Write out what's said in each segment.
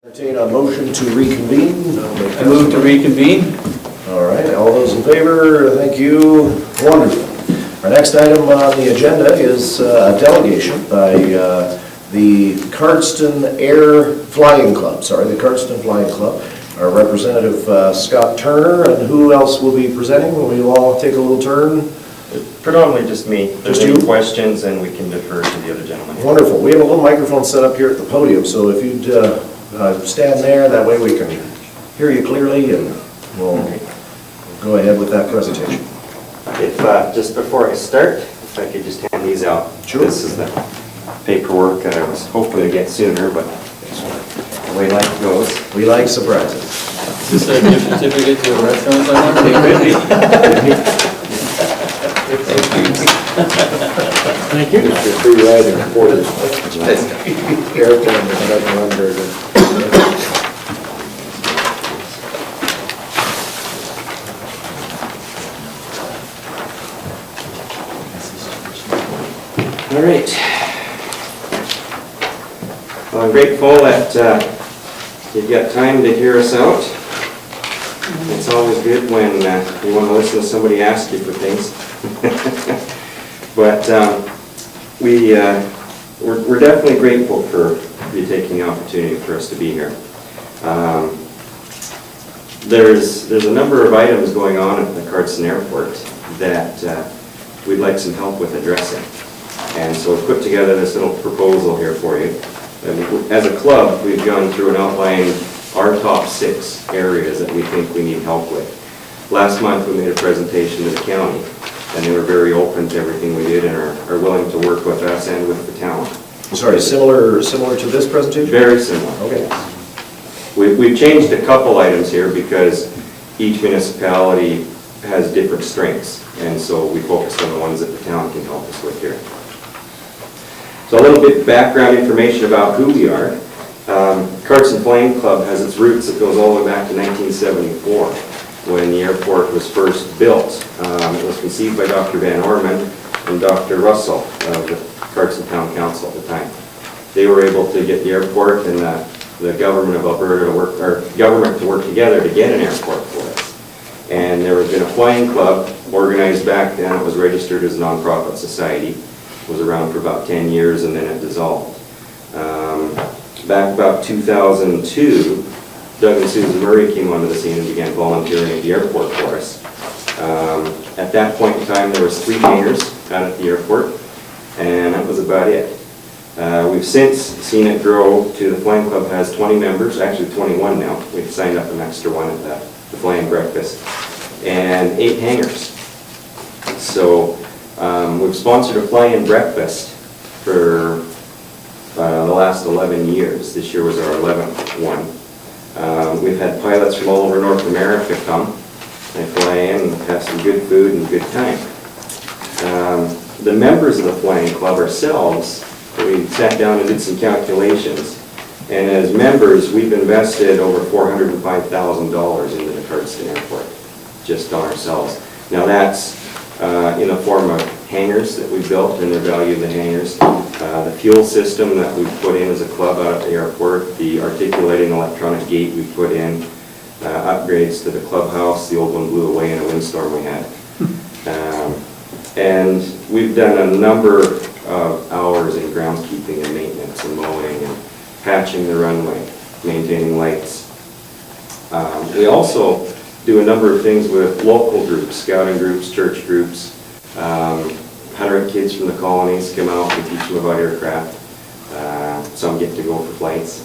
Entertain a motion to reconvene. I move to reconvene. All right, all those in favor, thank you. Wonderful. Our next item on the agenda is a delegation by the Cardston Flying Club. The Cardston Flying Club. Our representative Scott Turner, and who else will be presenting? We'll all take a little turn. Predominantly just me. If there's Just any you? questions, and we can defer to the other gentleman. Wonderful. We have a little microphone set up here at the podium, so if you'd stand there, that way we can hear you clearly, and we'll go ahead with that presentation. If just before I start, if I could just hand these out. Sure. This is the paperwork that I was hoping to get sooner, but the way life goes. We like surprises. Is this a gift certificate to a restaurant somewhere? Thank you. It's a free ride in quarters. Airplane that doesn't run very good. All right. Well, I'm grateful that you've got time to hear us out. It's always good when you want to listen to somebody ask you for things. But we're definitely grateful for you taking the opportunity for us to be here. There's a number of items going on at the Cardston Airport that we'd like some help with addressing. And so we put together this little proposal here for you. And as a club, we've gone through and outlined our top 6 areas that we think we need help with. Last month we made a presentation to the county, and they were very open to everything we did and are willing to work with us and with the town. Sorry, similar to this presentation? Very similar. Okay. We've changed a couple items here because each municipality has different strengths, and so we focused on the ones that the town can help us with here. So a little bit of background information about who we are. Cardston Flying Club has its roots that goes all the way back to 1974 when the airport was first built. It was conceived by Dr. Van Orman and Dr. Russell of the Cardston Town Council at the time. They were able to get the airport and the government of Alberta to work together to get an airport for us. And there had been a flying club organized back then. It was registered as a non-profit society. It was around for about 10 years and then it dissolved. Back about 2002, Doug and Susan Murray came onto the scene and began volunteering at the airport for us. At that point in time, there was 3 hangars out at the airport, and that was about it. We've since seen it grow to the Flying Club has 20 members, actually 21 now. We've signed up an extra one at the Flying Breakfast, and 8 hangars. So we've sponsored a fly-in breakfast for the last 11 years. This year was our 11th one. We've had pilots from all over North America come and fly in and have some good food and good time. The members of the Flying Club ourselves, we sat down and did some calculations, and as members we've invested over $405,000 into the Cardston Airport, just on ourselves. Now that's in the form of hangars that we built and the value of the hangars, the fuel system that we put in as a club out at the airport, the articulating electronic gate we put in, upgrades to the clubhouse. The old one blew away in a windstorm we had. And we've done a number of hours in groundskeeping and maintenance and mowing and patching the runway, maintaining lights. We also do a number of things with local groups, scouting groups, church groups. 100 kids from the colonies come out and teach them about aircraft. Some get to go for flights.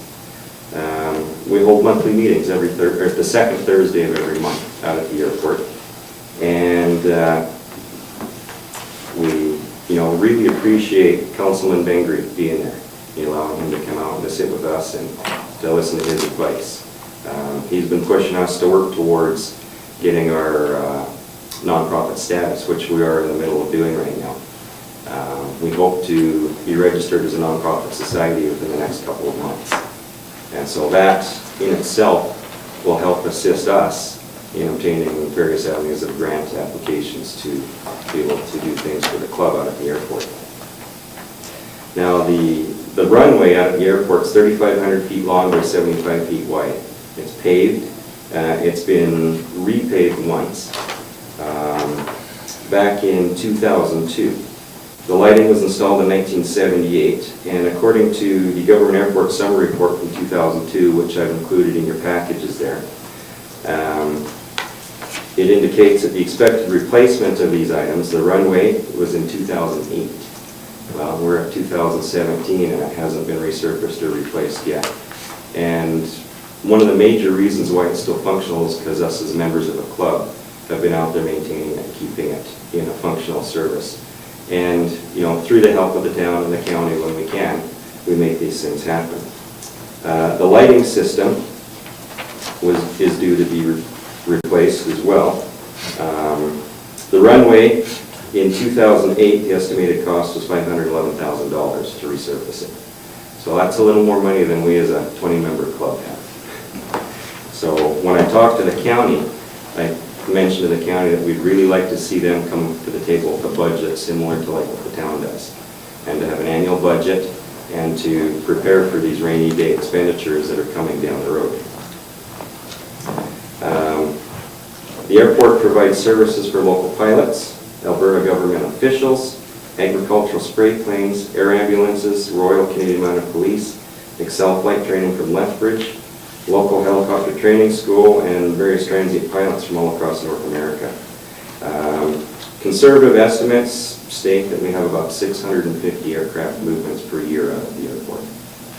We hold monthly meetings the second Thursday of every month out at the airport. And we really appreciate Councilman Bengry being there, allowing him to come out and to sit with us and to listen to his advice. He's been pushing us to work towards getting our nonprofit status, which we are in the middle of doing right now. We hope to be registered as a nonprofit society within the next couple of months. And so that in itself will help assist us in obtaining various avenues of grant applications to be able to do things for the club out at the airport. Now the The runway out of the airport is 3,500 feet long by 75 feet wide. It's paved. It's been repaved once, back in 2002. The lighting was installed in 1978, and according to the Government Airport Summary Report from 2002, which I've included in your packages there, it indicates that the expected replacement of these items, the runway, was in 2008. Well, we're at 2017 and it hasn't been resurfaced or replaced yet. And one of the major reasons why it's still functional is because us as members of the club have been out there maintaining it, keeping it in a functional service. And, you know, through the help of the town and the county when we can, we make these things happen. The lighting system is due to be replaced as well. The runway, in 2008, the estimated cost was $511,000 to resurface it. So that's a little more money than we as a 20-member club have. So when I talked to the county, I mentioned to the county that we'd really like to see them come to the table with a budget similar to like what the town does, and to have an annual budget and to prepare for these rainy day expenditures that are coming down the road. The airport provides services for local pilots, Alberta government officials, agricultural spray planes, air ambulances, Royal Canadian Mounted Police, Excel flight training from Lethbridge, local helicopter training school, and various transient pilots from all across North America. Conservative estimates state that we have about 650 aircraft movements per year out of the airport.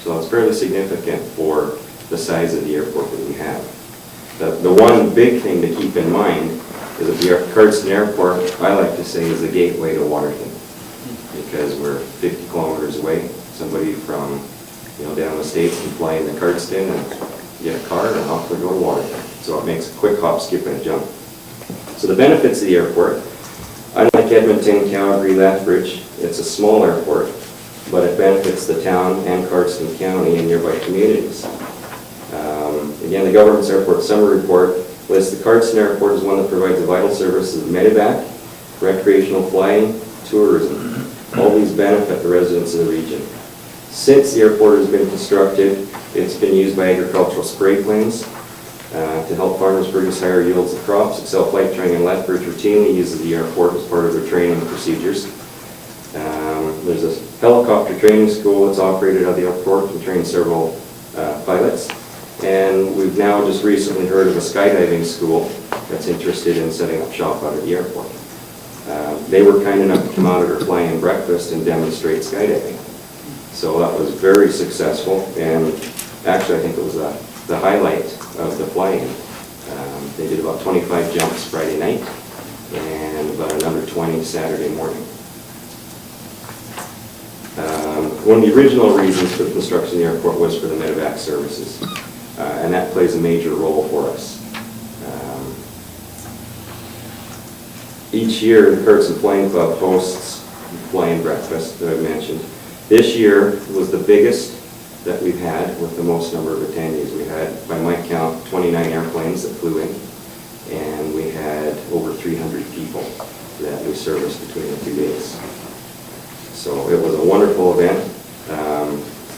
So it's fairly significant for the size of the airport that we have. The one big thing to keep in mind is that the Cardston Airport, I like to say, is the gateway to Waterton, because we're 50 kilometers away. Somebody from, you know, down the States can fly into Cardston and get a car and off they go to Waterton. So it makes a quick hop, skip, and a jump. So the benefits of the airport, unlike Edmonton, Calgary, Lethbridge, it's a small airport, but it benefits the town and Cardston County and nearby communities. Again, the government's airport summary report lists the Cardston Airport as one that provides the vital services of medevac, recreational flying, tourism. All these benefit the residents of the region. Since the airport has been constructed, it's been used by agricultural spray planes to help farmers produce higher yields of crops. Excel Flight Training in Lethbridge routinely uses the airport as part of their training procedures. There's a helicopter training school that's operated at the airport and trains several pilots. And we've now just recently heard of a skydiving school that's interested in setting up shop out at the airport. They were kind enough to come out at our flying breakfast and demonstrate skydiving. So that was very successful, and actually I think it was the highlight of the flying. They did about 25 jumps Friday night and about another 20 Saturday morning. One of the original reasons for the construction of the airport was for the medevac services, and that plays a major role for us. Each year, the Cardston Flying Club hosts flying breakfast that I've mentioned. This year was the biggest that we've had with the most number of attendees. We had, by my count, 29 airplanes that flew in, and we had over 300 people that we serviced between the 2 days. So it was a wonderful event.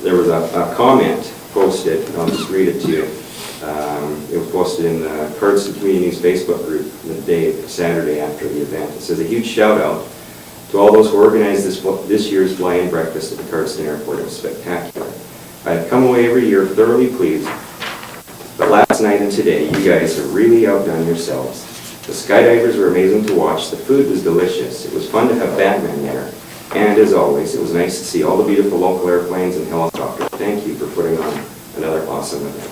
There was a comment posted, and I'll just read it to you. It was posted in the Cardston Community News Facebook group the Saturday after the event. It says, "A huge shout out to all those who organized this year's fly-in breakfast at the Cardston Airport. It was spectacular. I've come away every year thoroughly pleased, but last night and today, you guys have really outdone yourselves. The skydivers were amazing to watch. The food was delicious. It was fun to have Batman there. And as always, it was nice to see all the beautiful local airplanes and helicopters. Thank you for putting on another awesome event."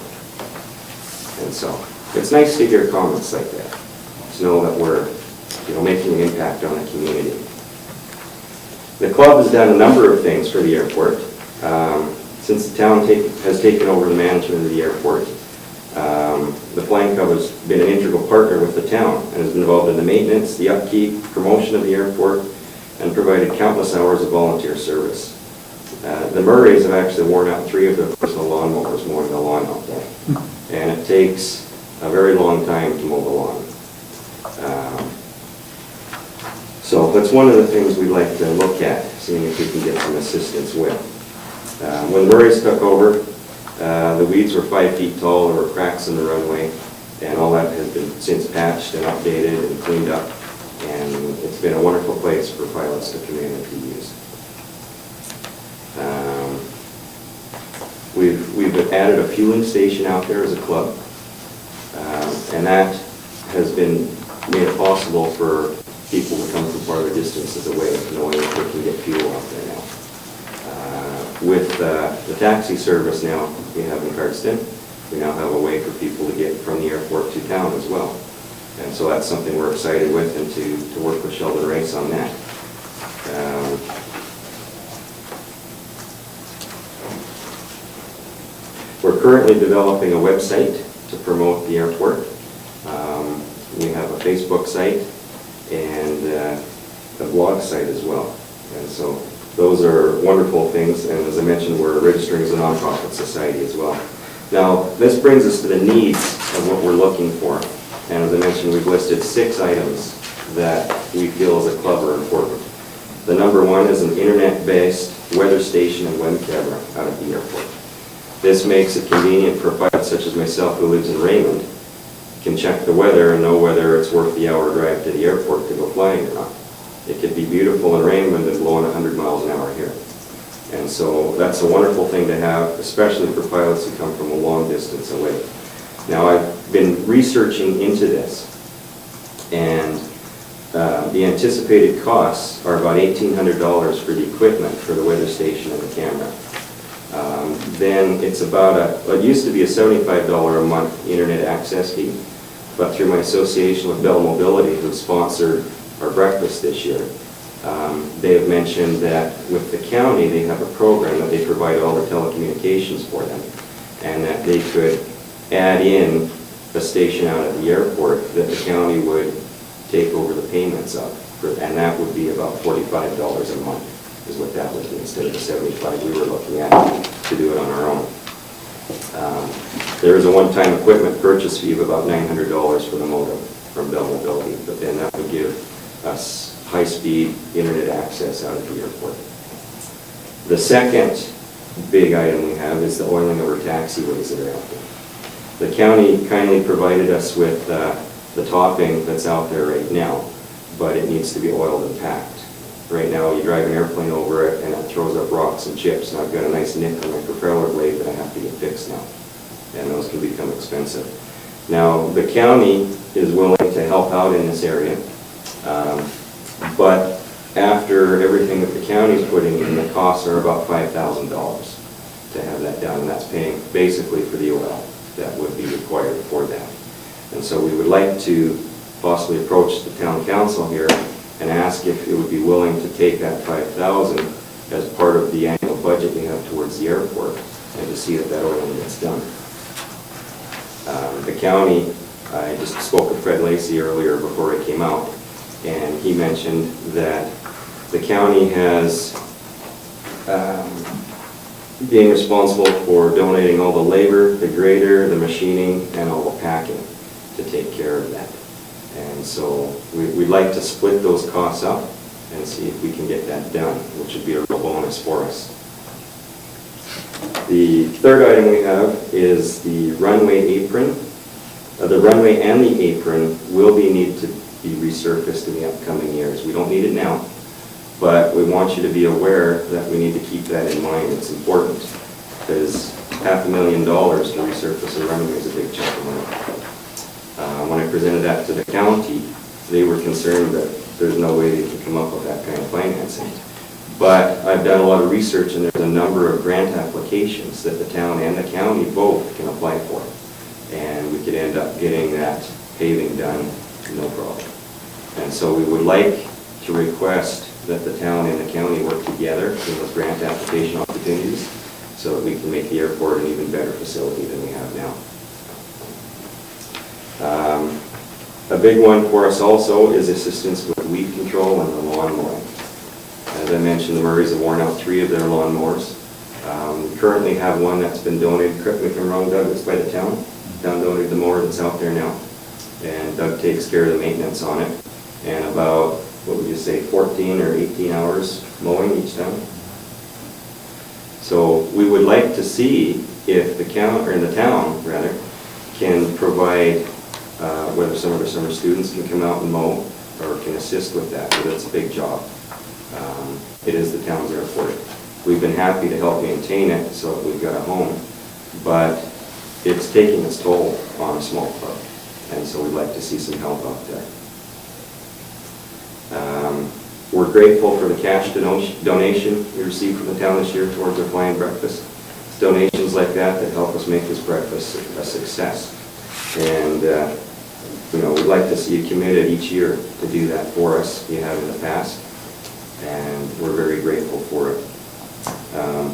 And so, it's nice to hear comments like that, to know that we're, you know, making an impact on the community. The club has done a number of things for the airport. Since the town has taken over the management of the airport, the Flying Club has been an integral partner with the town and has been involved in the maintenance, the upkeep, promotion of the airport, and provided countless hours of volunteer service. The Murrays have actually worn out 3 of their personal lawnmowers mowing the lawn out there. And it takes a very long time to mow the lawn. So that's one of the things we'd like to look at, seeing if we can get some assistance with. When Murray's took over, the weeds were 5 feet tall, there were cracks in the runway, and all that has been since patched and updated and cleaned up, and it's been a wonderful place for pilots to come in and to use. We've added a fueling station out there as a club, and that has been made it possible for people to come from farther distances away, knowing that they can get fuel out there now. With the taxi service now we have in Cardston, we now have a way for people to get from the airport to town as well. And so that's something we're excited with, and to work with Sheldon Race on that. We're currently developing a website to promote the airport. We have a Facebook site and a blog site as well. And so those are wonderful things, and as I mentioned, we're registering as a nonprofit society as well. Now, this brings us to the needs of what we're looking for. And as I mentioned, we've listed 6 items that we feel as a club are important. The number 1 is an internet-based weather station and web camera out at the airport. This makes it convenient for a pilot such as myself who lives in Raymond, can check the weather and know whether it's worth the hour drive to the airport to go flying or not. It could be beautiful in Raymond and blowing 100 miles an hour here. And so that's a wonderful thing to have, especially for pilots who come from a long distance away. Now, I've been researching into this, and the anticipated costs are about $1,800 for the equipment for the weather station and the camera. Then it's about it used to be a $75 a month internet access fee, but through my association with Bell Mobility, who sponsored our breakfast this year, they have mentioned that with the county, they have a program that they provide all the telecommunications for them, and that they could add in a station out at the airport that the county would take over the payments of, and that would be about $45 a month is what that would be, instead of the $75 we were looking at to do it on our own. There is a one-time equipment purchase fee of about $900 for the modem from Bell Mobility, but then that would give us high-speed internet access out at the airport. The second big item we have is the oiling of our taxiways that are out there. The county kindly provided us with the topping that's out there right now, but it needs to be oiled and packed. Right now, you drive an airplane over it and it throws up rocks and chips, and I've got a nice nick on my propeller blade that I have to get fixed now, and those can become expensive. Now, the county is willing to help out in this area, but after everything that the county is putting in, the costs are about $5,000 to have that done, and that's paying basically for the oil that would be required for that. And so we would like to possibly approach the town council here and ask if it would be willing to take that $5,000 as part of the annual budget we have towards the airport, and to see that that oiling gets done. The county, I just spoke with Fred Lacey earlier before I came out, and he mentioned that the county has being responsible for donating all the labor, the grader, the machining, and all the packing to take care of that. And so we'd like to split those costs up and see if we can get that done, which would be a real bonus for us. The third item we have is the runway apron. The runway and the apron will need to be resurfaced in the upcoming years. We don't need it now, but we want you to be aware that we need to keep that in mind. It's important, because $500,000 to resurface a runway is a big chunk of money. When I presented that to the county, they were concerned that there's no way they can come up with that kind of financing. But I've done a lot of research, and there's a number of grant applications that the town and the county both can apply for. And we could end up getting that paving done, no problem. And so we would like to request that the town and the county work together in those grant application opportunities, so that we can make the airport an even better facility than we have now. A big one for us also is assistance with weed control and the lawn mowing. As I mentioned, the Murrays have worn out 3 of their lawn mowers. We currently have one that's been donated, correct me if I'm wrong, Doug, it's by the town. Town donated the mower that's out there now. And Doug takes care of the maintenance on it. And about, what would you say, 14 or 18 hours mowing each time. So we would like to see if the town rather, can provide, whether some of the summer students can come out and mow or can assist with that, because it's a big job. It is the town's airport. We've been happy to help maintain it so that we've got a home, but it's taking its toll on a small club, and so we'd like to see some help out there. We're grateful for the cash donation we received from the town this year towards our flying breakfast. It's donations like that that help us make this breakfast a success. And we'd like to see you committed each year to do that for us. You have in the past, and we're very grateful for it.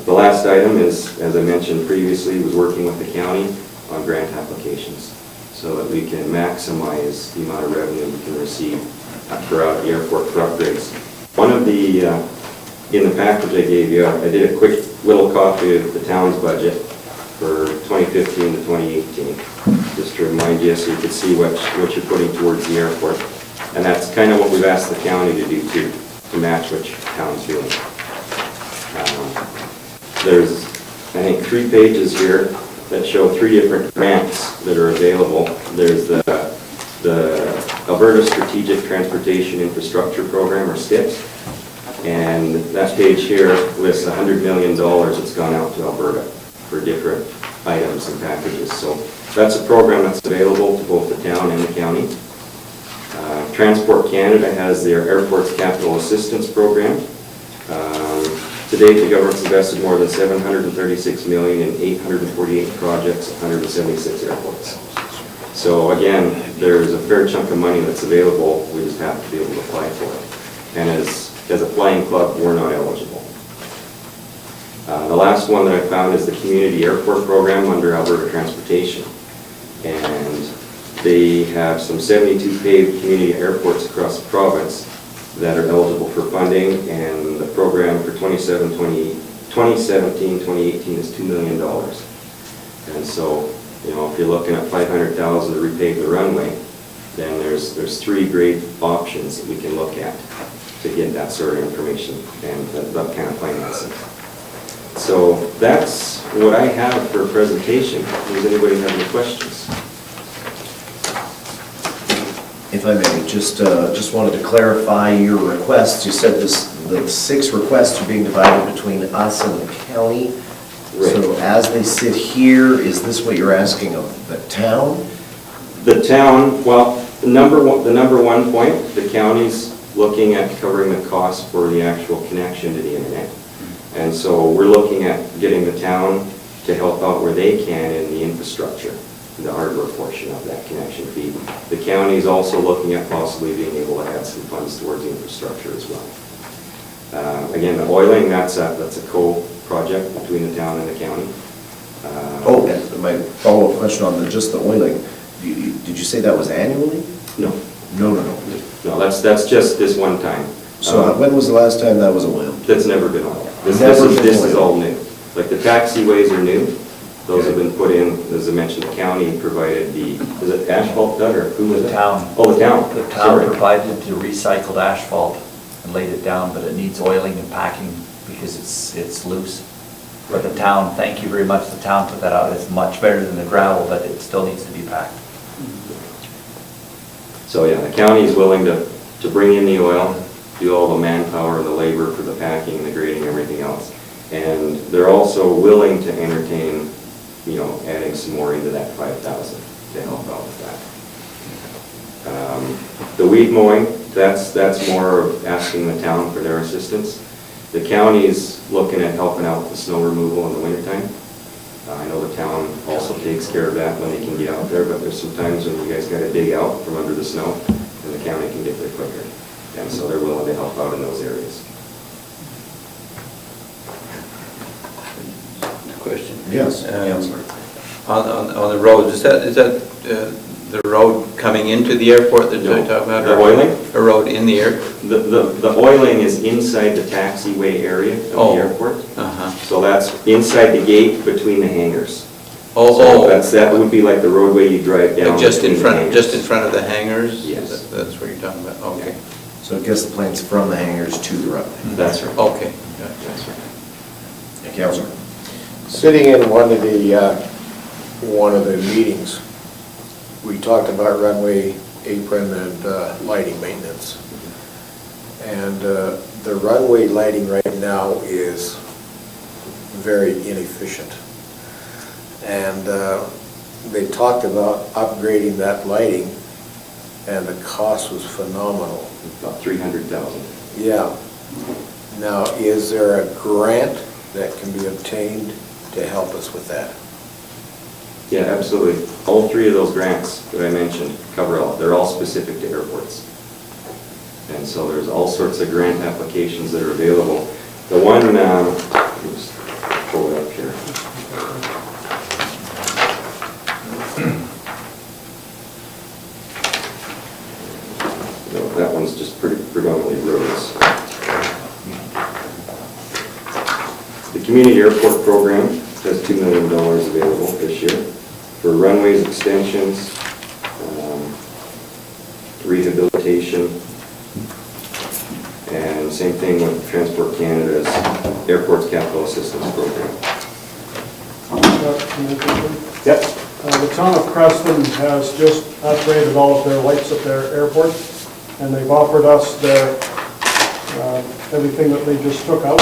The last item is, as I mentioned previously, was working with the county on grant applications so that we can maximize the amount of revenue we can receive throughout the airport for upgrades. One of the, in the package I gave you, I did a quick little copy of the town's budget for 2015 to 2018, just to remind you so you could see what you're putting towards the airport. And that's kind of what we've asked the county to do too, to match what your town's doing. There's, I think, 3 pages here that show 3 different grants that are available. There's the Alberta Strategic Transportation Infrastructure Program, or STIPS, and that page here lists $100 million that's gone out to Alberta for different items and packages. So that's a program that's available to both the town and the county. Transport Canada has their Airports Capital Assistance Program. To date, the government's invested more than $736 million in 848 projects, 176 airports. So again, there's a fair chunk of money that's available. We just have to be able to apply for it. And as a flying club, we're not eligible. The last one that I found is the Community Airport Program under Alberta Transportation. And they have some 72 paved community airports across the province that are eligible for funding, and the program for 2017-2018 is $2 million. And so, if you're looking at $500,000 to repave the runway, then there's 3 great options that we can look at to get that sort of information and that kind of financing. So that's what I have for a presentation. Does anybody have any questions? If I may, just wanted to clarify your requests. You said the 6 requests are being divided between us and the county. Right. So as they sit here, is this what you're asking of the town? The town, well, the number one point, the county's looking at covering the cost for the actual connection to the internet. And so we're looking at getting the town to help out where they can in the infrastructure, the hardware portion of that connection fee. The county is also looking at possibly being able to add some funds towards the infrastructure as well. Again, the oiling, that's a co-project between the town and the county. And my follow-up question on just the oiling, did you say that was annually? No. No. No, that's just this one time. So when was the last time that was oiled? That's never been oiled. This is all new. Like the taxiways are new. Those have been put in, as I mentioned, the county provided is it asphalt done, or who was it? The town. Oh, the town. The town Sorry. provided the recycled asphalt and laid it down, but it needs oiling and packing because it's loose. But the town, thank you very much, the town put that out. It's much better than the gravel, but it still needs to be packed. So yeah, the county is willing to bring in the oil, do all the manpower, the labor for the packing, the grading, everything else. And they're also willing to entertain, adding some more into that 5,000 to help out with that. The weed mowing, that's more of asking the town for their assistance. The county's looking at helping out with the snow removal in the wintertime. I know the town also takes care of that when they can get out there, but there's some times when you guys got to dig out from under the snow, and the county can get there quicker. And so they're willing to help out in those areas. Question. Yes, Councillor. On the road, is that the road coming into the airport that you're talking about? The oiling? A road in the air? The oiling is inside the taxiway area of the airport. Uh-huh. So that's inside the gate between the hangars. Oh, So that would be like the roadway you drive down. just in between the front hangars. of the hangars? Yes. That's what you're talking about, okay. So it gets the planes from the hangars to the runway. That's right. Okay. That's right. Yeah, Councillor. Sitting in one of the meetings, we talked about runway apron and lighting maintenance. And the runway lighting right now is very inefficient. And they talked about upgrading that lighting, and the cost was phenomenal. About 300,000. Yeah. Now, is there a grant that can be obtained to help us with that? Yeah, absolutely. All three of those grants that I mentioned cover all, they're all specific to airports. And so there's all sorts of grant applications that are available. The one, just pull it up here. No, that one's just predominantly roads. The Community Airport Program has $2 million available this year for runways extensions, rehabilitation, and same thing with Transport Canada's Airports Capital Assistance Program. Yep. The town of Cardston has just upgraded all of their lights at their airport, and they've offered us their, everything that they just took out,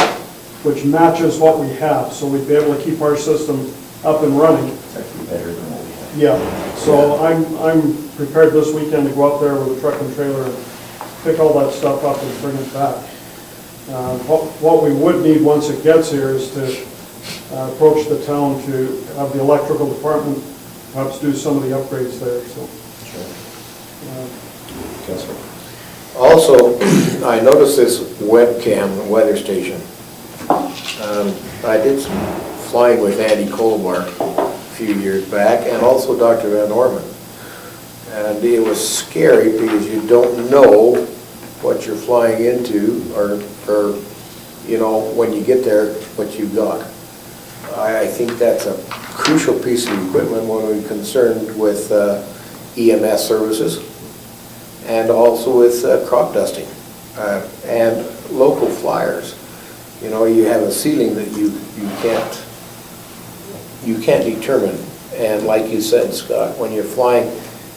which matches what we have, so we'd be able to keep our system up and running. It's actually better than what we have. Yeah, so I'm prepared this weekend to go up there with a truck and trailer and pick all that stuff up and bring it back. What we would need once it gets here is to approach the town to have the electrical department perhaps do some of the upgrades there, so. Councillor. Also, I noticed this webcam weather station. I did some flying with Andy Colbar a few years back, and also Dr. Van Orman. And it was scary because you don't know what you're flying into, or you know, when you get there, what you've got. I think that's a crucial piece of equipment when we're concerned with EMS services, and also with crop dusting and local flyers. You know, you have a ceiling that you can't determine. And like you said, Scott, when you're flying,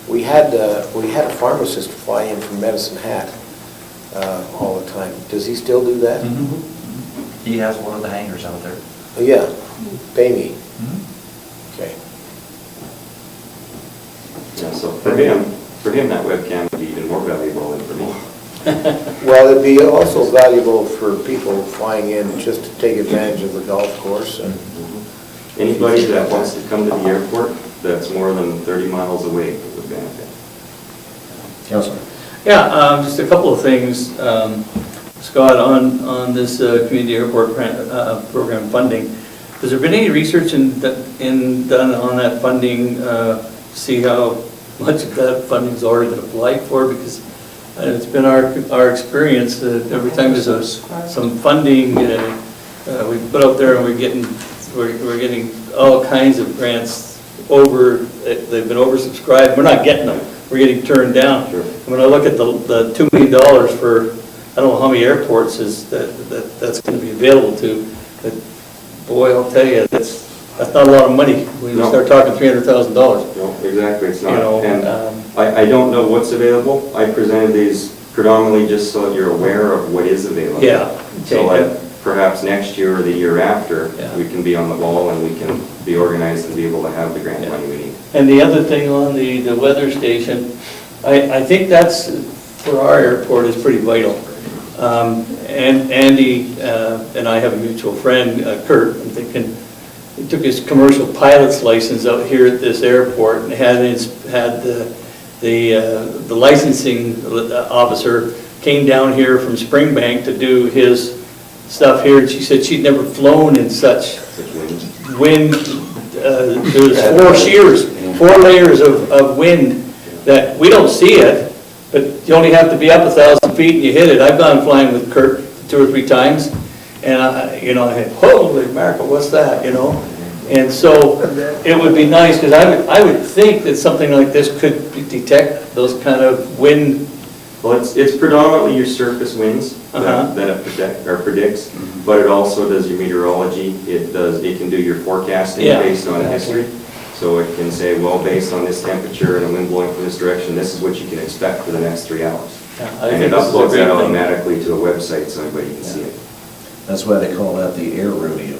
we had a pharmacist fly in from Medicine Hat all the time. Does he still do that? Mm-hmm. He has one of the hangars out there. Yeah, pay me. Mm-hmm. Okay. Yeah, so for him, that webcam would be even more valuable than for me. Well, it'd be also valuable for people flying in just to take advantage of the golf course. And Anybody that wants to come to the airport that's more than 30 miles away would benefit. Councillor. Yeah, just a couple of things, Scott, on this community airport program funding. Has there been any research done on that funding, see how much of that funding's already been applied for? Because it's been our experience that every time there's some funding we put out there, and we're getting all kinds of grants they've been oversubscribed. We're not getting them. We're getting turned down. Sure. When I look at the $2 million for, I don't know how many airports that's going to be available to, but boy, I'll tell you, that's not a lot of money. We No. start talking $300,000. No, exactly, it's not. You know, and I don't know what's available. I presented these predominantly just so that you're aware of what is available. Yeah. So Okay. like perhaps next year or the year after, Yeah. we can be on the ball and we can be organized and be able to have the grant Yeah. money we need. And the other thing on the weather station, I think that's, for our airport, is pretty vital. And Andy and I have a mutual friend, Kurt, I'm thinking, he took his commercial pilot's license out here at this airport and had the licensing officer came down here from Springbank to do his stuff here, and she said she'd never flown in such wind. There's 4 shears, 4 layers of wind that we don't see it, but you only have to be up 1,000 feet and you hit it. I've gone flying with Kurt 2 or 3 times, and I had, holy mackerel, what's that, you know? And so it would be nice, because I would think that something like this could detect those kind of wind Well, it's predominantly your surface winds Uh-huh. that it predicts, but it also does your meteorology. It can do your forecasting Yeah, based on exactly. history. So it can say, well, based on this temperature and a wind blowing from this direction, this is what you can expect for the next 3 hours. Yeah, I And think it this is a uploads great that thing. automatically to a website so everybody can see it. That's why they call that the air rodeo.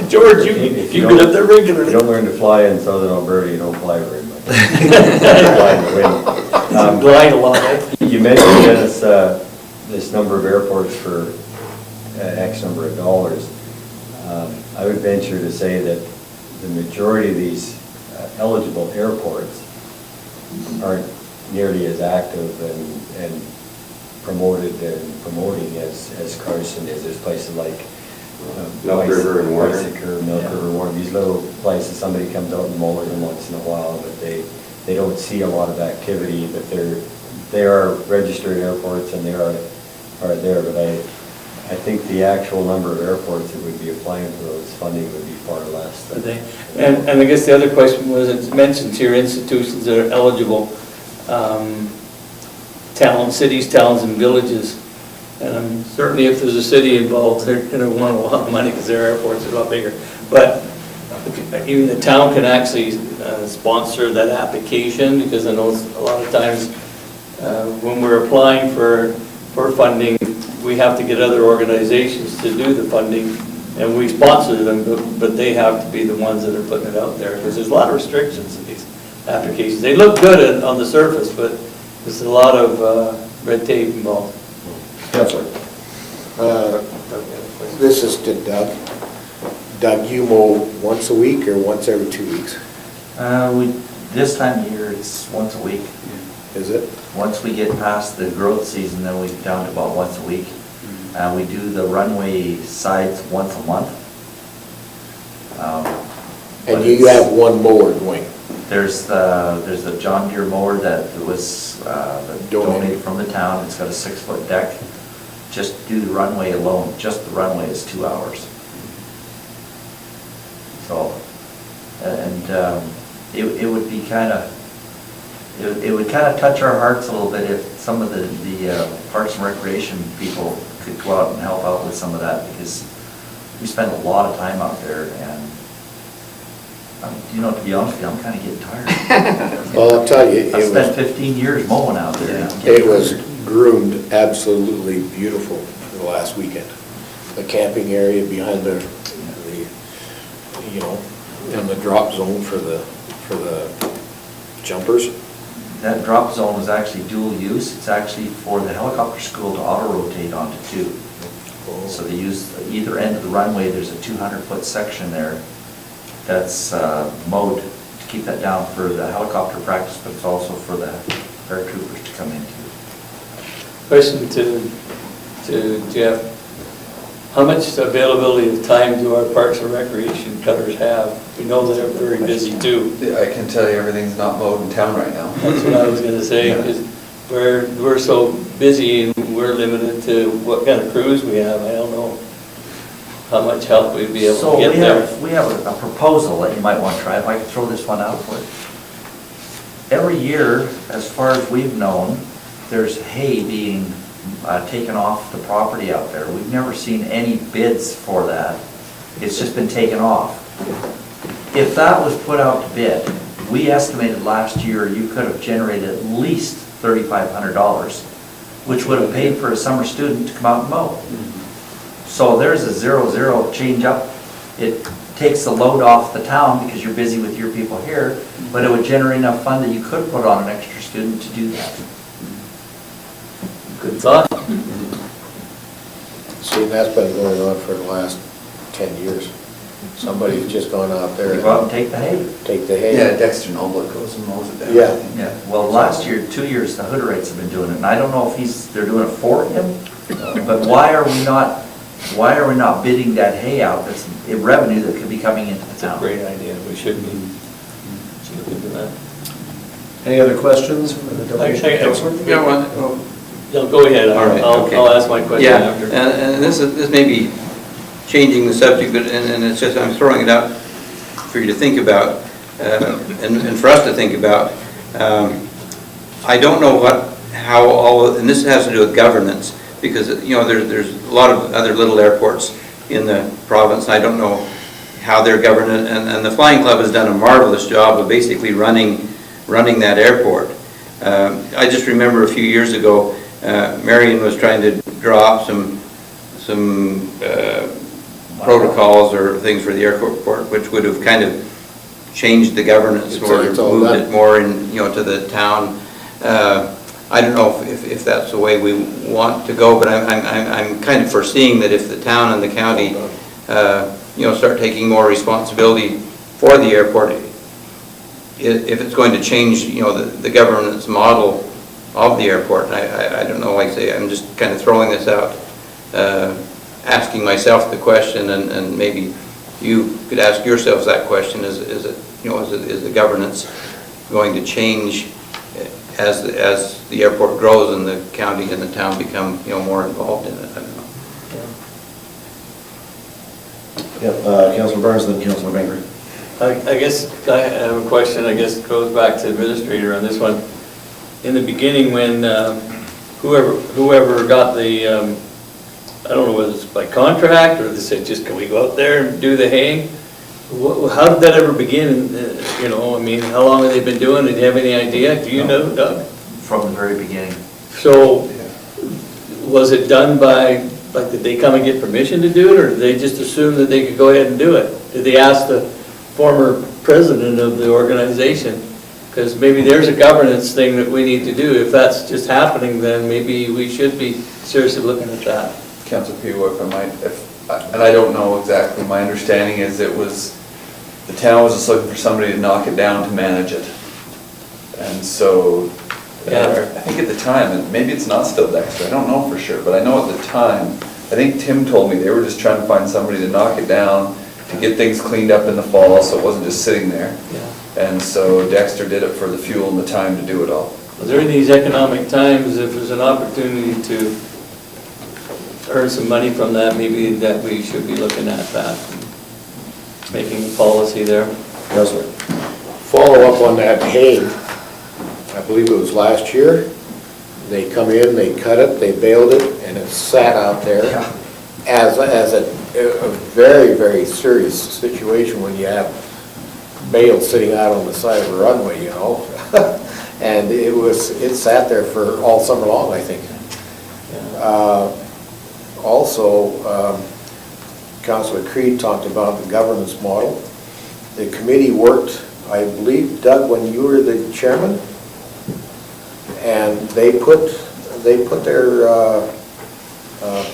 George, you get up there If regularly. you don't learn to fly in southern Alberta, you don't fly very much. Fly in the wind. Glide a lot, eh? You mentioned, Dennis, this number of airports for X number of dollars. I would venture to say that the majority of these eligible airports aren't nearly as active and promoted and promoting as Cardston is. There's places like Milk River and Warner. Bicycle, Milk River, Warner, these little places, somebody comes out and mows them once in a while, but they don't see a lot of activity, but they are registered airports and they are there, but I think the actual number of airports that would be applying for those funding would be far less. And I guess the other question was, it mentions here institutions that are eligible, towns, cities, towns, and villages. And certainly if there's a city involved, they're going to want a lot of money because their airports are a lot bigger. But even the town can actually sponsor that application, because I know a lot of times when we're applying for funding, we have to get other organizations to do the funding, and we sponsor them, but they have to be the ones that are putting it out there, because there's a lot of restrictions in these applications. They look good on the surface, but there's a lot of red tape involved. Councillor. This is to Doug. Doug, you mow once a week or once every 2 weeks? This time of year, it's once a week. Is it? Once we get past the growth season, then we get down to about once a week. We do the runway sides once a month. And you have one mower going? There's the John Deere mower that was donated from the town. It's got a 6-foot deck. Just do the runway alone, just the runway is 2 hours. So, and it would be kind of, it would kind of touch our hearts a little bit if some of the Parks and Recreation people could go out and help out with some of that, because we spend a lot of time out there, and to be honest with you, I'm kind of getting tired. Well, I'll tell you, I spent 15 years mowing out there. and I'm it getting was tired. groomed absolutely beautiful for the last weekend. The camping area behind the in the drop zone for the jumpers. That drop zone is actually dual use. It's actually for the helicopter school to auto-rotate onto two. So they use either end of the runway. There's a 200-foot section there that's mowed to keep that down for the helicopter practice, but it's also for the paratroopers to come into. Question to Jeff. How much availability of time do our Parks and Recreation cutters have? We know they're very busy too. I can tell you everything's not mowed in town right now. That's what I was gonna say, because we're so busy and we're limited to what kind of crews we have. I don't know how much help we'd be able to get there. So we have a proposal that you might want to try, if I could throw this one out for you. Every year, as far as we've known, there's hay being taken off the property out there. We've never seen any bids for that. It's just been taken off. If that was put out to bid, we estimated last year you could have generated at least $3,500, which would have paid for a summer student to come out and mow. So there's a 0-0 change up. It takes the load off the town because you're busy with your people here, but it would generate enough fund that you could put on an extra student to do that. Good thought. See, that's been going on for the last 10 years. Somebody's just gone out there You go out and and take the hay. take the hay. Yeah, Dexter Noble goes and mows it down. Yeah. Yeah, well, last year, 2 years, the Hooderites have been doing it, and I don't know if they're doing it for him, but why are we not bidding that hay out? That's a revenue that could be coming into the It's a town. great idea. We should be looking into that. Any other questions for the delegation? Councillor? Yeah, well, No, go ahead. All right, okay. I'll ask my question yeah, after. and this may be changing the subject, but, and it's just, I'm throwing it out for you to think about, and for us to think about. I don't know how all, and this has to do with governance, because, there's a lot of other little airports in the province, and I don't know how they're governed, and the Flying Club has done a marvelous job of basically running that airport. I just remember a few years ago, Marion was trying to draw up some protocols or things for the airport, which would have kind of changed the governance or It's all moved done. it more in, to the town. I don't know if that's the way we want to go, but I'm kind of foreseeing that if the town and the county, start taking more responsibility for the airport, if it's going to change, the governance model of the airport. I don't know, like I say, I'm just kind of throwing this out, asking myself the question, and maybe you could ask yourselves that question: is the governance going to change as the airport grows and the county and the town become more involved in it? I don't know. Yep, Councillor Burns, then Councillor Bengry. I guess I have a question, I guess it goes back to administrator on this one. In the beginning, when whoever got the, I don't know whether it's by contract or they said, just can we go out there and do the haying? How did that ever begin? How long have they been doing it? Do you have any idea? Do you know, Doug? From the very beginning. So, was it done by, did they come and get permission to do it, or did they just assume that they could go ahead and do it? Did they ask the former president of the organization? Because maybe there's a governance thing that we need to do. If that's just happening, then maybe we should be seriously looking at that. Councillor Peavoy, if I might, and I don't know exactly, my understanding is the town was just looking for somebody to knock it down to manage it. And so, Yeah. I think at the time, and maybe it's not still Dexter, I don't know for sure, but I know at the time, I think Tim told me they were just trying to find somebody to knock it down, to get things cleaned up in the fall, so it wasn't just sitting there. Yeah. And so Dexter did it for the fuel and the time to do it all. During these economic times, if there's an opportunity to earn some money from that, maybe that we should be looking at that, making a policy there. Councillor. Follow up on that hay, I believe it was last year. They come in, they cut it, they baled it, and it sat out there as a very, very serious situation when you have bales sitting out on the side of a runway, And it sat there for all summer long, I think. Also, Councillor Creed talked about the governance model. The committee worked, I believe, Doug, when you were the chairman, and they put their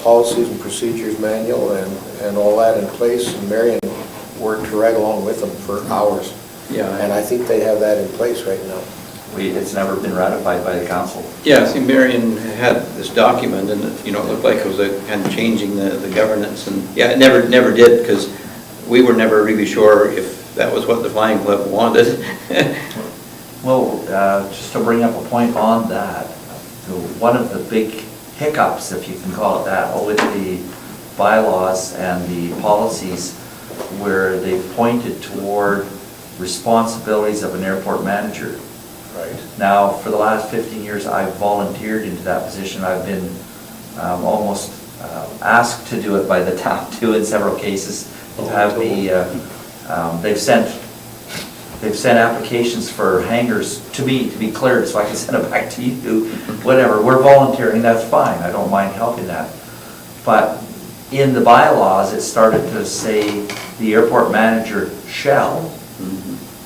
policies and procedures manual and all that in place, and Marion worked right along with them for hours. Yeah. And I think they have that in place right now. It's never been ratified by the council. Yeah, see, Marion had this document, and it looked like it was kind of changing the governance, and it never did, because we were never really sure if that was what the Flying Club wanted. Well, just to bring up a point on that, one of the big hiccups, if you can call it that, with the bylaws and the policies where they pointed toward responsibilities of an airport manager. Right. Now, for the last 15 years, I've volunteered into that position. I've been almost asked to do it by the town too in several cases. To have they've sent applications for hangars to me to be cleared so I can send it back to you. Whatever, we're volunteering, that's fine. I don't mind helping that. But in the bylaws, it started to say the airport manager shall.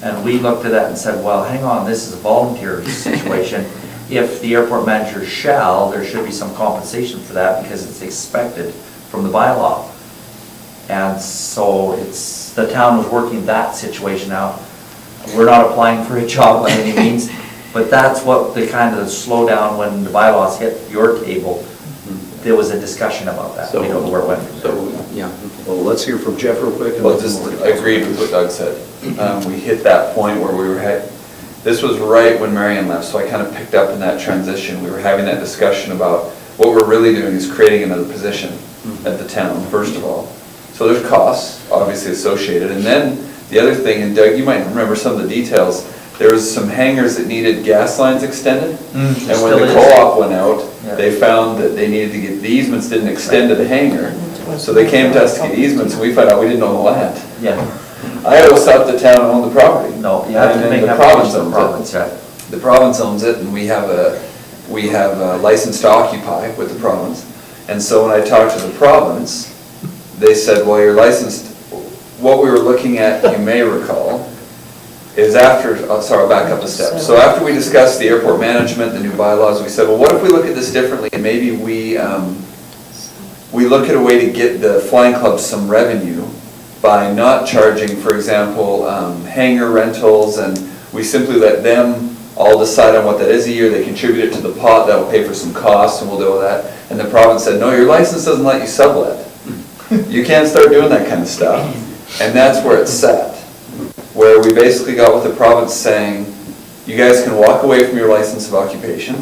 And we looked at that and said, well, hang on, this is a volunteer situation. If the airport manager shall, there should be some compensation for that because it's expected from the bylaw. And so the town was working that situation out. We're not applying for a job by any means, but that's what the kind of slowdown when the bylaws hit your table. There was a discussion about that. We don't know where it went from there. Well, let's hear from Jeff real quick. Well, I agreed with what Doug said. We hit that point where we were this was right when Marion left, so I kind of picked up in that transition. We were having that discussion about what we're really doing is creating another position at the town, first of all. So there's costs, obviously, associated. And then the other thing, and Doug, you might remember some of the details, there was some hangars that needed gas lines extended. And when Still the is. co-op went out, Yeah. they found that they needed to get, the easements didn't extend to the hangar. So they came to us to get easements, and we found out we didn't own the land. Yeah, I always thought the town owned the property. no, you have And to then make the that province province the owns it. province, yeah. The province owns it, and we have a license to occupy with the province. And so when I talked to the province, they said, well, you're licensed, what we were looking at, you may recall, is after, oh, sorry, I'll back up a step. So after we discussed the airport management, the new bylaws, we said, well, what if we look at this differently, and maybe we look at a way to get the flying clubs some revenue by not charging, for example, hangar rentals, and we simply let them all decide on what that is a year, they contribute it to the pot, that will pay for some costs, and we'll deal with that. And the province said, no, your license doesn't let you sublet. You can't start doing that kind of stuff. And that's where it's sat, where we basically got with the province saying, you guys can walk away from your license of occupation,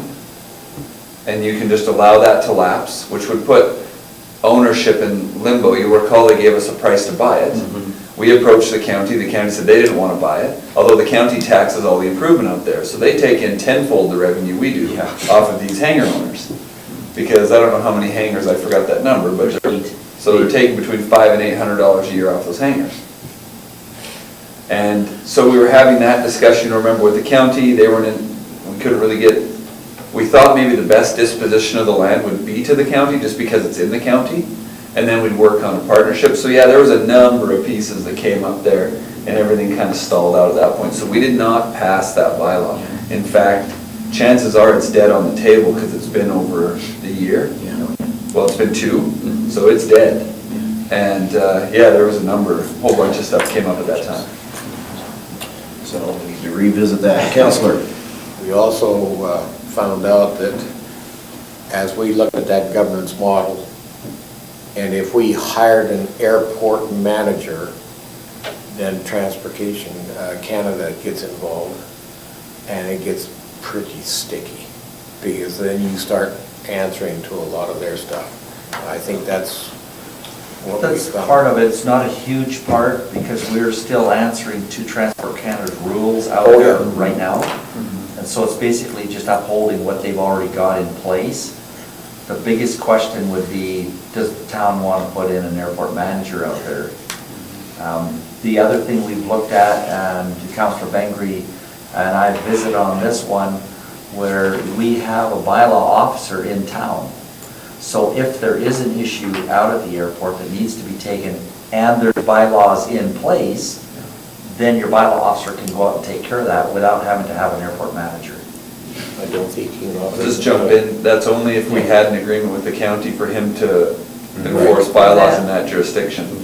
and you can just allow that to lapse, which would put ownership in limbo. You recall they gave us a price to buy it. We approached the county said they didn't want to buy it, although the county taxes all the improvement out there. So they take in tenfold the revenue we do off of these hangar owners. Because I don't know how many hangars, I forgot that number, but so they're taking between $500 and $800 a year off those hangars. And so we were having that discussion, remember, with the county, they weren't in, we couldn't really get, we thought maybe the best disposition of the land would be to the county, just because it's in the county, and then we'd work on a partnership. So yeah, there was a number of pieces that came up there, and everything kind of stalled out at that point. So we did not pass that bylaw. In fact, chances are it's dead on the table, because it's been over the year. Well, it's been 2, so it's dead. And yeah, there was a whole bunch of stuff came up at that time. So we need to revisit that. Councillor? We also found out that as we looked at that governance model, and if we hired an airport manager, then Transportation Canada gets involved, and it gets pretty sticky, because then you start answering to a lot of their stuff. I think that's what we That's found. part of it. It's not a huge part, because we're still answering to Transport Canada's rules out Oh, there yeah. right now. And so it's basically just upholding what they've already got in place. The biggest question would be, does the town want to put in an airport manager out there? The other thing we've looked at, and Councillor Bengry and I visit on this one, where we have a bylaw officer in town. So if there is an issue out at the airport that needs to be taken, and there's bylaws in place, then your bylaw officer can go out and take care of that without having to have an airport manager. I don't think he I'll just jump in, that's only if we had an agreement with the county for him to enforce bylaws in that jurisdiction.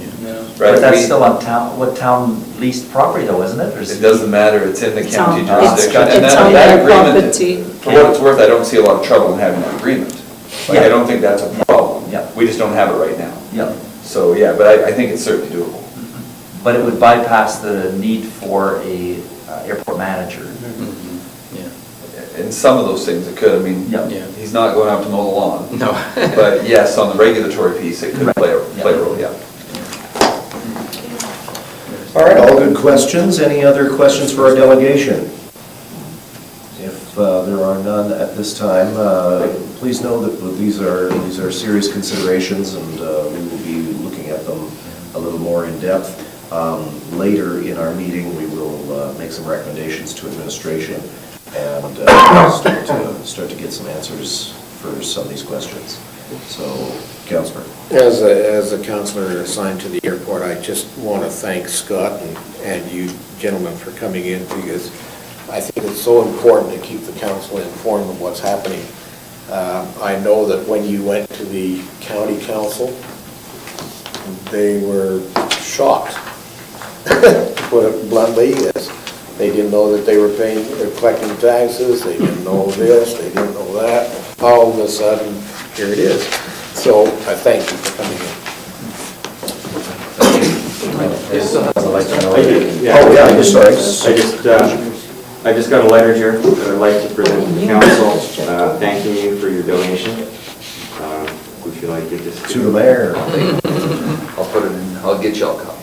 Right? But that's still on town, what town leased property though, isn't it? It doesn't matter, it's in the county on- it's- jurisdiction. And it's that on that their agreement, property. for what it's worth, I don't see a lot of trouble in having that agreement. Like, I Yeah. don't think that's a problem. Yeah. We just don't have it right now. Yeah, So, yeah, but I think it's certainly doable. but it would bypass the need for a airport manager. In some of those things it could, I mean, Yeah. he's not going out to mow the lawn. No. But yes, on the regulatory piece, it could Right. play a Yeah. role, yeah. All right, all good questions. Any other questions for our delegation? If there are none at this time, please know that these are serious considerations, and we will be looking at them a little more in depth. Later in our meeting, we will make some recommendations to administration and start to get some answers for some of these questions. So, Councillor. As a councillor assigned to the airport, I just want to thank Scott and you gentlemen for coming in, because I think it's so important to keep the council informed of what's happening. I know that when you went to the county council, they were shocked, to put it bluntly. Yes. They didn't know that they were collecting taxes, they didn't know this, they didn't know that. All of a sudden, here it is. So I thank you for coming in. Oh, yeah, I'm sorry. I just got a letter here that I'd like to present to the council, thanking you for your donation. Would you like to just... To the mayor. I'll put it in, I'll get y'all a copy.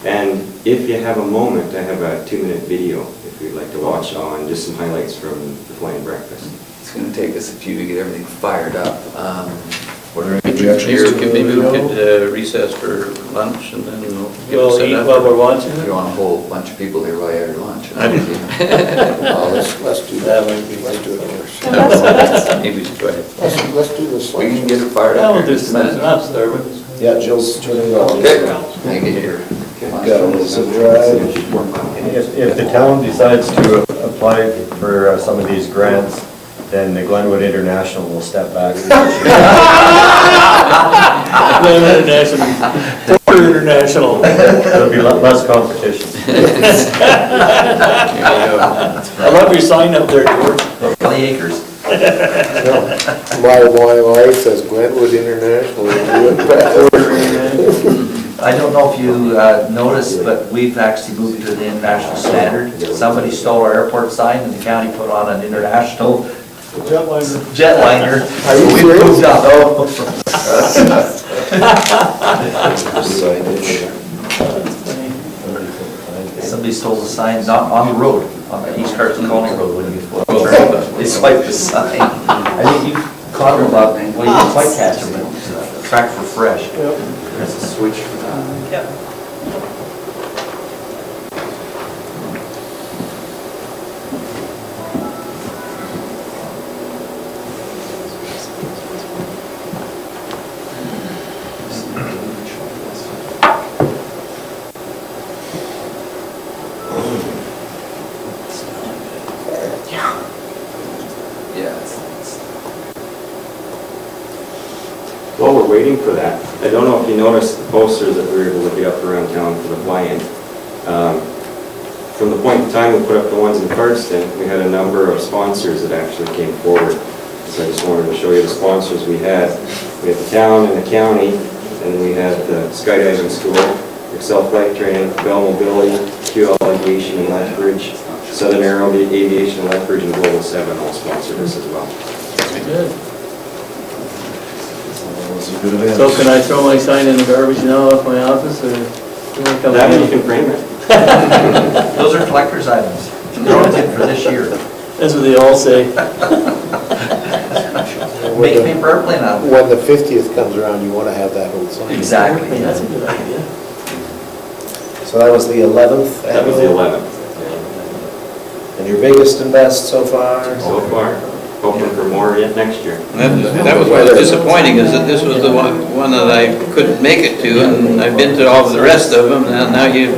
And if you have a moment, I have a 2-minute video if you'd like to watch on just some highlights from the flying breakfast. It's gonna take us a few to get everything fired up. Were there any objections Here, to maybe we the could recess for lunch and then we'll get We'll set eat up. while we're watching You it. don't want a whole bunch of people here while you have your lunch. Well, let's do that, let's do it first. Maybe, go ahead. Let's do this. We can get it fired Yeah, up. we'll here do in just a some, minute. not starving. Yeah, Jill's turning it on. Okay. Thank you, dear. Got a little zip drive. If the town decides to apply for some of these grants, then the Glenwood International will step back. International, Porter International. There'll be less competition. I love your sign up there, George. Kelly Acres. My wife says Glenwood International. I don't know if you noticed, but we've actually moved to the international standard. Somebody stole our airport sign and the county put on an international jetliner. Are you We serious? moved up. Somebody stole the sign, not on the road, on the East Cardston Colony Road when you they swiped the sign. I think you caught them about, well, you didn't quite catch them, but track for fresh. There's a switch for that. Yeah. While we're waiting for that, I don't know if you noticed the posters that we were able to get up around town for the fly-in. From the point in time we put up the ones in Cardston, we had a number of sponsors that actually came forward. So I just wanted to show you the sponsors we had. We had the town and the county, and we had the skydiving school, Excel Flight Training, Bell Mobility, QL Aviation and Lethbridge, Southern Aero Aviation and Lethbridge, and Global 7 all sponsored us as well. Good. Was a good event. So can I throw my sign in the garbage now off my office, or? do you wanna come That in? you can frame it. Those are collector's items. They're all in for this year. That's what they all say. Make a paper airplane out of it. When the 50th comes around, you want to have that old sign. Exactly. That's a good idea. So that was the 11th? That was the annual? 11th. And your biggest and best so far? So far, hoping for more yet next year. That was what was disappointing, is that this was the one that I couldn't make it to, and I've been to all of the rest of them, and now you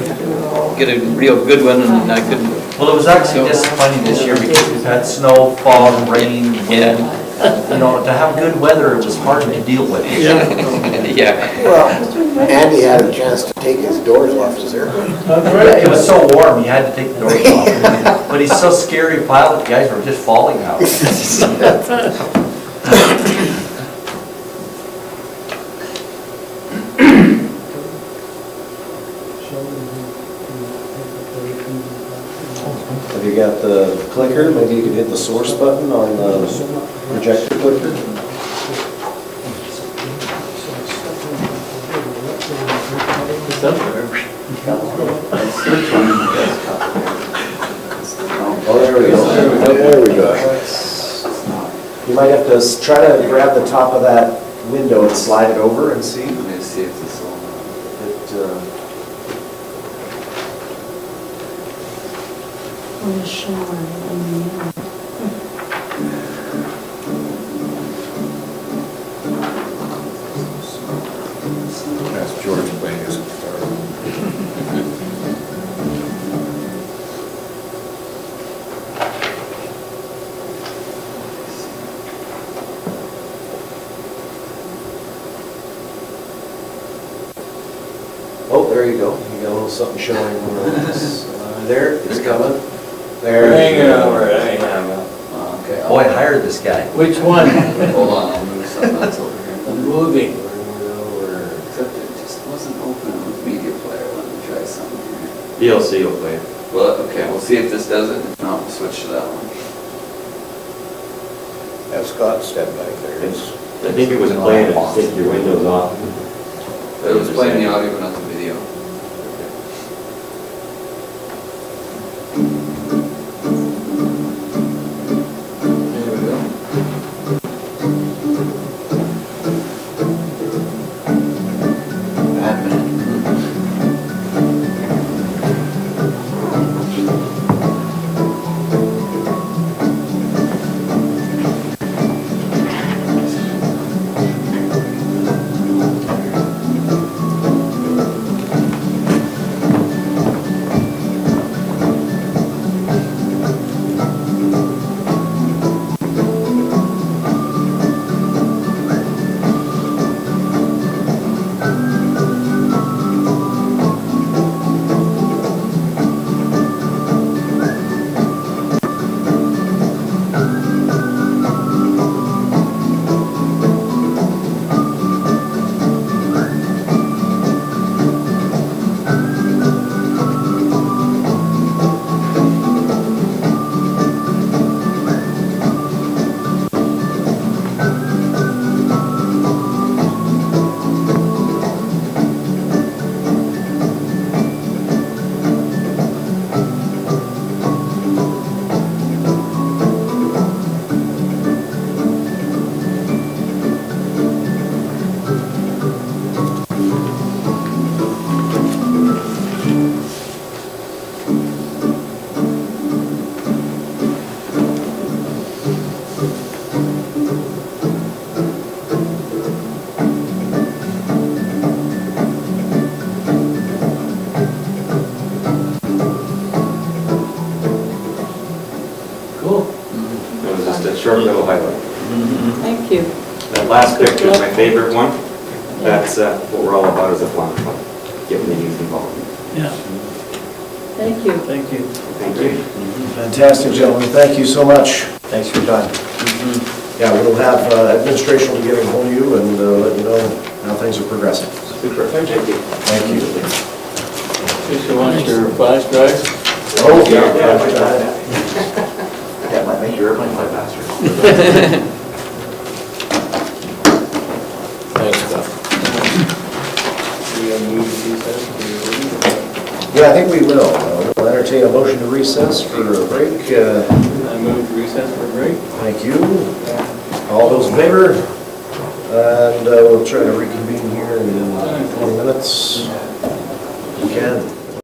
get a real good one, and I couldn't. Well, it was actually disappointing this year because we've had snow, fog, rain, wind. You know, to have good weather, it was hard to deal with. Yeah. Well, Andy had a chance to take his doors off his airplane. It was so warm, you had to take the doors off. But he's so scary a pilot, guys were just falling out. Have you got the clicker? Maybe you can hit the source button on the projector clicker? It's up there. Oh, there we go. There we go. You might have to try to grab the top of that window and slide it over and see. Let me see if this will. On the shower in the mirror. That's George playing his guitar. Oh, there you go. You got a little something showing where it's, there, it's coming. There. Hang over it, hang Okay. Boy, I hired this guy. Which one? Hold on, I'll move something else over here. I'm moving. Except it just wasn't open with media player. Let me try something here. DLC will play it. Well, okay, we'll see if this does it. If not, we'll switch to that one. Have Scott step back there. I think it was playing it, take your windows off. But it was playing the audio, but not the video. There we go. Cool. That was just a short little highlight. Thank you. That last picture is my favorite one. That's what we're all about as a Flower Club, getting the youth involved. Yeah, Thank you. thank you. Thank you. Fantastic, gentlemen, thank you so much. Thanks for your time. Yeah, we'll have administration will be getting hold of you and let you know how things are progressing. Super, thank you. Thank you. Just you want your flash drive? Oh, That might make your airplane fly faster. Thanks, Scott. Yeah, I think we will. We'll entertain a motion to recess for a break. I move to recess for a break. Thank you. All those in favor? And we'll try to reconvene here in 20 minutes. We can.